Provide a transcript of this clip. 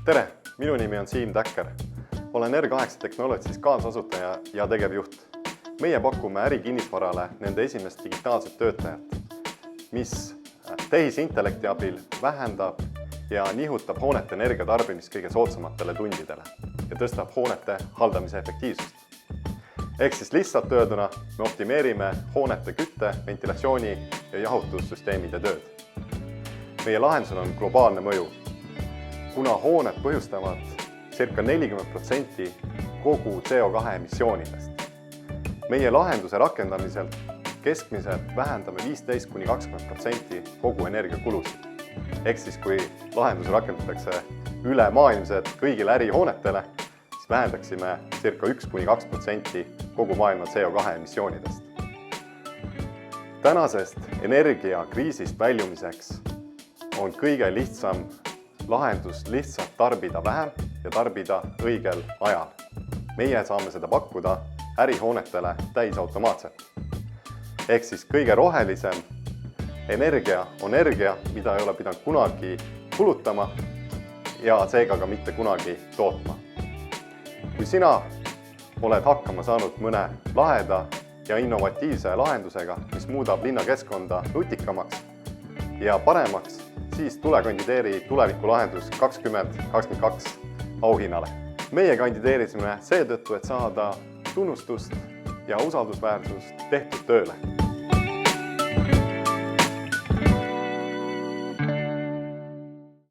Tere, minu nimi on Siim Täkker. Olen R8 Technologies kaasasutaja ja tegevjuht. Meie pakume ärikinnisvarale nende esimest digitaalset töötajat, mis tehisintellekti abil vähendab ja nihutab hoonete energiatarbimist kõige soodsamatele tundidele ja tõstab hoonete haldamise efektiivsust. Ehk siis lihtsalt öelduna me optimeerime hoonete kütte, ventilatsiooni ja jahutussüsteemide tööd. Meie lahendusel on globaalne mõju, kuna hooned põhjustavad circa 40% kogu CO2 emissioonidest. Meie lahenduse rakendamisel keskmiselt vähendame 15–20% kogu energiakulusid. Ehk siis kui lahendus rakendatakse ülemaailmselt kõigile ärihoonetele, siis vähendaksime circa 1–2% kogu maailma CO2 emissioonidest. Tänasest energiakriisist väljumiseks on kõige lihtsam lahendus lihtsalt tarbida vähem ja tarbida õigel ajal. Meie saame seda pakkuda ärihoonetele täisautomaatselt. Ehk siis kõige rohelisem energia on energia, mida ei ole pidanud kunagi kulutama ja seega ka mitte kunagi tootma. Kui sina oled hakkama saanud mõne laheda ja innovatiivse lahendusega, mis muudab linnakeskkonda nutikamaks ja paremaks, siis tule kandideeri tulevikulahendus 2022 auhinnale. Meie kandideerisime seetõttu, et saada tunnustust ja usaldusväärsust tehtud tööle.